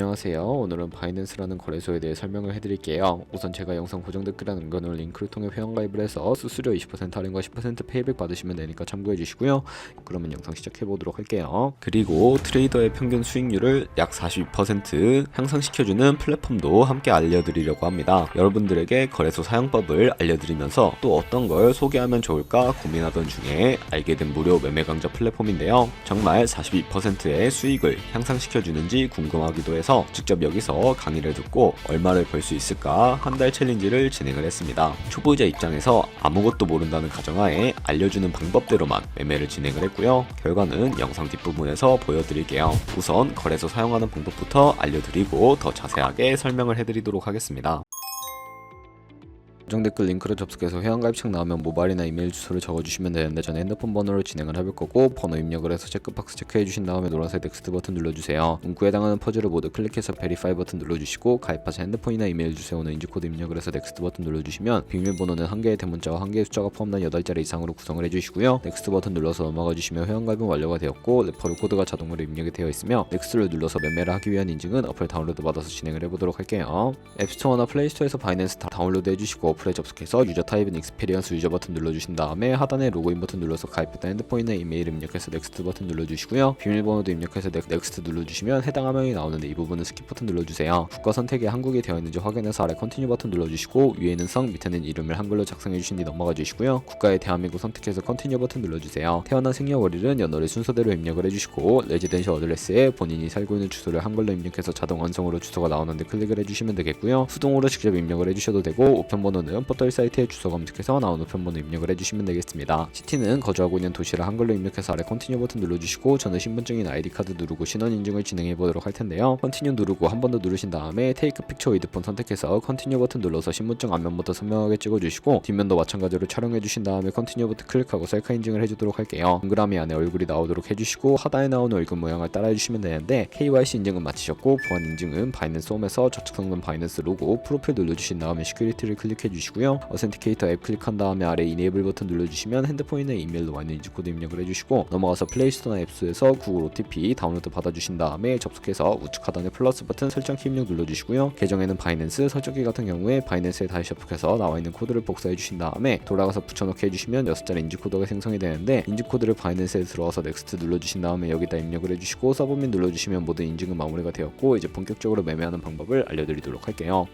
안녕하세요. 오늘은 바이낸스라는 거래소에 대해 설명을 해드릴게요. 우선 제가 영상 고정 댓글에 남겨놓은 링크를 통해 회원가입을 해서 수수료 20% 할인과 10% 페이백 받으시면 되니까 참고해주시고요. 그러면 영상 시작해보도록 할게요. 그리고 트레이더의 평균 수익률을 약 42% 향상시켜주는 플랫폼도 함께 알려드리려고 합니다. 여러분들에게 거래소 사용법을 알려드리면서 또 어떤 걸 소개하면 좋을까 고민하던 중에 알게 된 무료 매매 강좌 플랫폼인데요. 정말 42%의 수익을 향상시켜주는지 궁금하기도 해서 직접 여기서 강의를 듣고 얼마를 벌 수 있을까 한 달 챌린지를 진행을 했습니다. 초보자 입장에서 아무것도 모른다는 가정하에 알려주는 방법대로만 매매를 진행을 했고요. 결과는 영상 뒷부분에서 보여드릴게요. 우선 거래소 사용하는 방법부터 알려드리고 더 자세하게 설명을 해드리도록 하겠습니다. 고정 댓글 링크를 접속해서 회원가입창 나오면 모바일이나 이메일 주소를 적어주시면 되는데 저는 핸드폰 번호로 진행을 해볼 거고 번호 입력을 해서 체크박스 체크해주신 다음에 노란색 넥스트 버튼 눌러주세요. 문구에 해당하는 퍼즐을 모두 클릭해서 베리파이 버튼 눌러주시고 가입하신 핸드폰이나 이메일 주소에 인지코드 입력을 해서 넥스트 버튼 눌러주시면 비밀번호는 한 개의 대문자와 한 개의 숫자가 포함된 8자리 이상으로 구성을 해주시고요. 넥스트 버튼 눌러서 넘어가주시면 회원가입은 완료가 되었고 레퍼럴 코드가 자동으로 입력이 되어 있으며 넥스트를 눌러서 매매를 하기 위한 인증은 어플 다운로드 받아서 진행을 해보도록 할게요. 앱스토어나 플레이스토어에서 바이낸스 다운로드 해주시고 어플에 접속해서 유저 타입은 익스피리언스 유저 버튼 눌러주신 다음에 하단에 로그인 버튼 눌러서 가입했던 핸드폰이나 이메일 입력해서 넥스트 버튼 눌러주시고요. 비밀번호도 입력해서 넥스트 눌러주시면 해당 화면이 나오는데 이 부분은 스킵 버튼 눌러주세요. 국가 선택이 한국이 되어 있는지 확인해서 아래 컨티뉴 버튼 눌러주시고 위에는 성 밑에는 이름을 한글로 작성해주신 뒤 넘어가 주시고요. 국가에 대한민국 선택해서 컨티뉴 버튼 눌러주세요. 태어난 생년월일은 연월일 순서대로 입력을 해주시고 레지던셜 어드레스에 본인이 살고 있는 주소를 한글로 입력해서 자동 완성으로 주소가 나오는데 클릭을 해주시면 되겠고요. 수동으로 직접 입력을 해주셔도 되고 우편번호는 포털 사이트에 주소 검색해서 나온 우편번호 입력을 해주시면 되겠습니다. 시티는 거주하고 있는 도시를 한글로 입력해서 아래 컨티뉴 버튼 눌러주시고 저는 신분증인 아이디카드 누르고 신원 인증을 진행해보도록 할 텐데요. 컨티뉴 누르고 한 번 더 누르신 다음에 테이크 픽처 위드 폰 선택해서 컨티뉴 버튼 눌러서 신분증 앞면부터 선명하게 찍어주시고 뒷면도 마찬가지로 촬영해주신 다음에 컨티뉴 버튼 클릭하고 셀카 인증을 해주도록 할게요. 동그라미 안에 얼굴이 나오도록 해주시고 하단에 나오는 얼굴 모양을 따라해주시면 되는데 KYC 인증은 마치셨고 보안 인증은 바이낸스 홈에서 저축성분 바이낸스 로고 프로필 눌러주신 다음에 시큐리티를 클릭해주시고요. 어센티케이터 앱 클릭한 다음에 아래 이네이블 버튼 눌러주시면 핸드폰이나 이메일로 와있는 인증코드 입력을 해주시고 넘어가서 플레이스토어나 앱스에서 구글 OTP 다운로드 받아주신 다음에 접속해서 우측 하단에 플러스 버튼 설정키 입력 눌러주시고요. 계정에는 바이낸스, 설정키 같은 경우에 바이낸스에 다시 접속해서 나와있는 코드를 복사해주신 다음에 돌아가서 붙여넣기 해주시면 6자리 인증코드가 생성이 되는데 인증코드를 바이낸스에 들어와서 넥스트 눌러주신 다음에 여기다 입력을 해주시고 서브밋 눌러주시면 모든 인증은 마무리가 되었고 이제 본격적으로 매매하는 방법을 알려드리도록 할게요.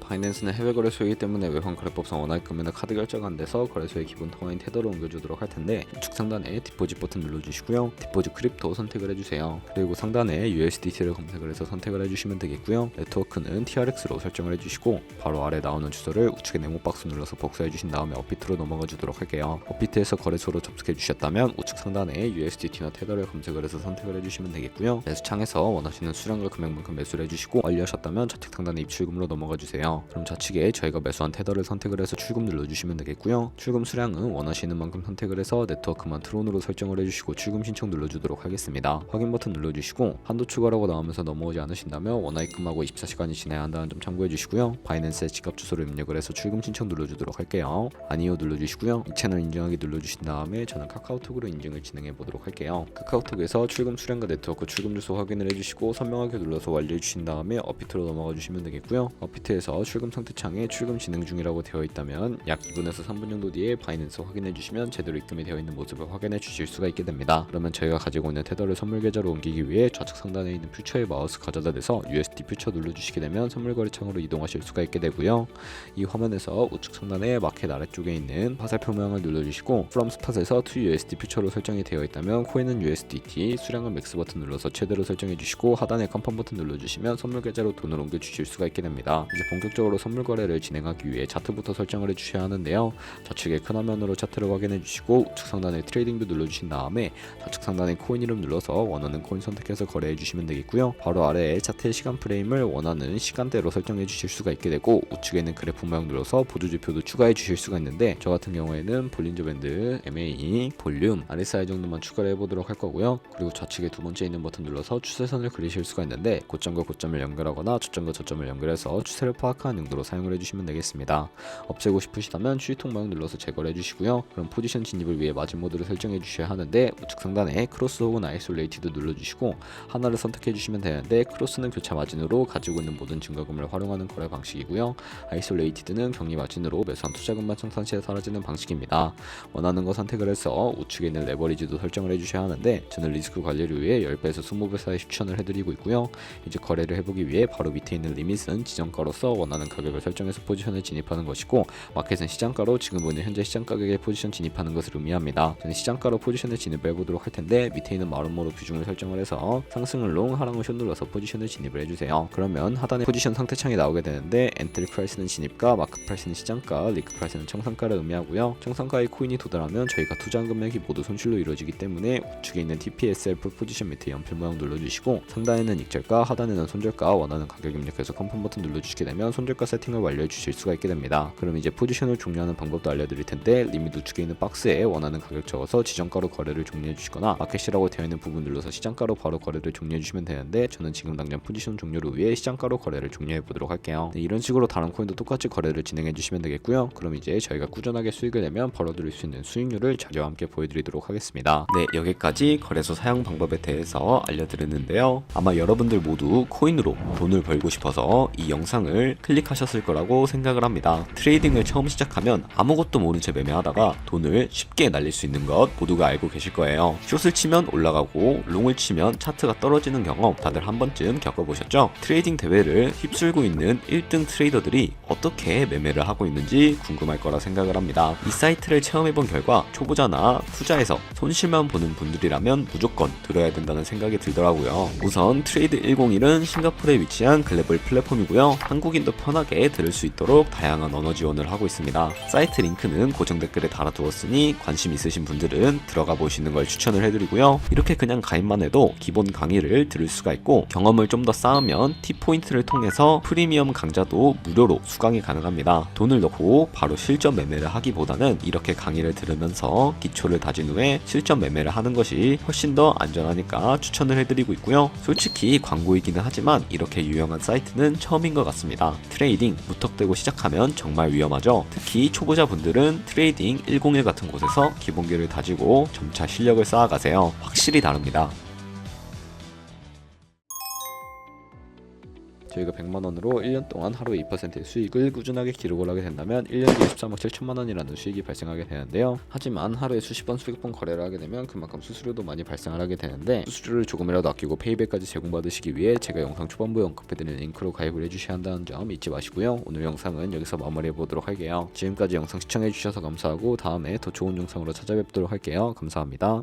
바이낸스는 해외 거래소이기 때문에 외환 거래법상 원화입금이나 카드 결제가 안 돼서 거래소의 기본 통화인 테더로 옮겨주도록 할 텐데 우측 상단에 디포짓 버튼 눌러주시고요. 디포짓 크립토 선택을 해주세요. 그리고 상단에 USDT를 검색을 해서 선택을 해주시면 되겠고요. 네트워크는 TRX로 설정을 해주시고 바로 아래 나오는 주소를 우측에 네모 박스 눌러서 복사해주신 다음에 업비트로 넘어가 주도록 할게요. 업비트에서 거래소로 접속해 주셨다면 우측 상단에 USDT나 테더를 검색을 해서 선택을 해주시면 되겠고요. 매수창에서 원하시는 수량과 금액만큼 매수를 해주시고 완료하셨다면 좌측 상단에 입출금으로 넘어가 주세요. 그럼 좌측에 저희가 매수한 테더를 선택을 해서 출금 눌러주시면 되겠고요. 출금 수량은 원하시는 만큼 선택을 해서 네트워크만 트론으로 설정을 해주시고 출금 신청 눌러주도록 하겠습니다. 확인 버튼 눌러주시고 한도 추가라고 나오면서 넘어오지 않으신다면 원화 입금하고 24시간이 지나야 한다는 점 참고해주시고요. 바이낸스의 지갑 주소를 입력을 해서 출금 신청 눌러주도록 할게요. 아니요 눌러주시고요. 이 채널 인증하기 눌러주신 다음에 저는 카카오톡으로 인증을 진행해보도록 할게요. 카카오톡에서 출금 수량과 네트워크 출금 주소 확인을 해주시고 선명하게 눌러서 완료해주신 다음에 업비트로 넘어가 주시면 되겠고요. 업비트에서 출금 상태창에 출금 진행 중이라고 되어 있다면 약 2분에서 3분 정도 뒤에 바이낸스 확인해 주시면 제대로 입금이 되어 있는 모습을 확인해 주실 수가 있게 됩니다. 그러면 저희가 가지고 있는 테더를 선물 계좌로 옮기기 위해 좌측 상단에 있는 퓨처의 마우스 가져다 대서 USD 퓨처 눌러주시게 되면 선물 거래 창으로 이동하실 수가 있게 되고요. 이 화면에서 우측 상단에 마켓 아래쪽에 있는 화살표 모양을 눌러주시고 From Spot에서 To USD 퓨처로 설정이 되어 있다면 코인은 USDT, 수량은 맥스 버튼 눌러서 최대로 설정해 주시고 하단에 컨펌 버튼 눌러주시면 선물 계좌로 돈을 옮겨 주실 수가 있게 됩니다. 이제 본격적으로 선물 거래를 진행하기 위해 차트부터 설정을 해주셔야 하는데요. 좌측에 큰 화면으로 차트를 확인해 주시고 우측 상단에 트레이딩 뷰 눌러주신 다음에 좌측 상단에 코인 이름 눌러서 원하는 코인 선택해서 거래해 주시면 되겠고요. 바로 아래에 차트의 시간 프레임을 원하는 시간대로 설정해 주실 수가 있게 되고 우측에 있는 그래프 모양 눌러서 보조지표도 추가해 주실 수가 있는데 저 같은 경우에는 볼린저 밴드, MA, 볼륨, RSI 정도만 추가를 해보도록 할 거고요. 그리고 좌측에 두 번째 있는 버튼 눌러서 추세선을 그리실 수가 있는데 고점과 고점을 연결하거나 저점과 저점을 연결해서 추세를 파악할 최적화한 용도로 사용을 해주시면 되겠습니다. 없애고 싶으시다면 추리통 모양 눌러서 제거를 해주시고요. 그럼 포지션 진입을 위해 마진 모드를 설정해 주셔야 하는데 우측 상단에 크로스 혹은 아이솔레이티드 눌러주시고 하나를 선택해 주시면 되는데 크로스는 교차 마진으로 가지고 있는 모든 증가금을 활용하는 거래 방식이고요. 아이솔레이티드는 격리 마진으로 매수한 투자금만 청산 시에 사라지는 방식입니다. 원하는 거 선택을 해서 우측에 있는 레버리지도 설정을 해주셔야 하는데 저는 리스크 관리를 위해 10배에서 20배 사이 추천을 해드리고 있고요. 이제 거래를 해보기 위해 바로 밑에 있는 리밋은 지정가로서 원하는 가격을 설정해서 포지션을 진입하는 것이고 마켓은 시장가로 지금 보는 현재 시장 가격에 포지션 진입하는 것을 의미합니다. 저는 시장가로 포지션을 진입해 보도록 할 텐데 밑에 있는 마름모로 비중을 설정을 해서 상승을 롱, 하락을 숏 눌러서 포지션을 진입을 해주세요. 그러면 하단에 포지션 상태창이 나오게 되는데 엔트리 프라이스는 진입가, 마크 프라이스는 시장가, 리크 프라이스는 청산가를 의미하고요. 청산가의 코인이 도달하면 저희가 투자한 금액이 모두 손실로 이루어지기 때문에 우측에 있는 TPSF 포지션 밑에 연필 모양 눌러주시고 상단에는 익절가, 하단에는 손절가 원하는 가격 입력해서 컨펌 버튼 눌러주시게 되면 손절가 세팅을 완료해 주실 수가 있게 됩니다. 그럼 이제 포지션을 종료하는 방법도 알려드릴 텐데 리밋 우측에 있는 박스에 원하는 가격 적어서 지정가로 거래를 종료해 주시거나 마켓이라고 되어 있는 부분 눌러서 시장가로 바로 거래를 종료해 주시면 되는데 저는 지금 당장 포지션 종료를 위해 시장가로 거래를 종료해 보도록 할게요. 네, 이런 식으로 다른 코인도 똑같이 거래를 진행해 주시면 되겠고요. 그럼 이제 저희가 꾸준하게 수익을 내면 벌어들일 수 있는 수익률을 자료와 함께 보여드리도록 하겠습니다. 네, 여기까지 거래소 사용 방법에 대해서 알려드렸는데요. 아마 여러분들 모두 코인으로 돈을 벌고 싶어서 이 영상을 클릭하셨을 거라고 생각을 합니다. 트레이딩을 처음 시작하면 아무것도 모른 채 매매하다가 돈을 쉽게 날릴 수 있는 것 모두가 알고 계실 거예요. 숏을 치면 올라가고 롱을 치면 차트가 떨어지는 경험 다들 한 번쯤 겪어보셨죠? 트레이딩 대회를 휩쓸고 있는 1등 트레이더들이 어떻게 매매를 하고 있는지 궁금할 거라 생각을 합니다. 이 사이트를 체험해본 결과 초보자나 투자해서 손실만 보는 분들이라면 무조건 들어야 된다는 생각이 들더라고요. 우선 트레이드 101은 싱가포르에 위치한 글로벌 플랫폼이고요. 한국인도 편하게 들을 수 있도록 다양한 언어 지원을 하고 있습니다. 사이트 링크는 고정 댓글에 달아두었으니 관심 있으신 분들은 들어가 보시는 걸 추천을 해드리고요. 이렇게 그냥 가입만 해도 기본 강의를 들을 수가 있고 경험을 좀 더 쌓으면 T포인트를 통해서 프리미엄 강좌도 무료로 수강이 가능합니다. 돈을 넣고 바로 실전 매매를 하기보다는 이렇게 강의를 들으면서 기초를 다진 후에 실전 매매를 하는 것이 훨씬 더 안전하니까 추천을 해드리고 있고요. 솔직히 광고이기는 하지만 이렇게 유용한 사이트는 처음인 것 같습니다. 트레이딩 무턱대고 시작하면 정말 위험하죠. 특히 초보자분들은 트레이딩 101 같은 곳에서 기본기를 다지고 점차 실력을 쌓아가세요. 확실히 다릅니다. 저희가 100만원으로 1년 동안 하루에 2%의 수익을 꾸준하게 기록을 하게 된다면 1년 뒤에 13억 7천만원이라는 수익이 발생하게 되는데요. 하지만 하루에 수십 번 수백 번 거래를 하게 되면 그만큼 수수료도 많이 발생을 하게 되는데 수수료를 조금이라도 아끼고 페이백까지 제공받으시기 위해 제가 영상 초반부에 언급해드린 링크로 가입을 해주셔야 한다는 점 잊지 마시고요. 오늘 영상은 여기서 마무리해보도록 할게요. 지금까지 영상 시청해주셔서 감사하고 다음에 더 좋은 영상으로 찾아뵙도록 할게요. 감사합니다.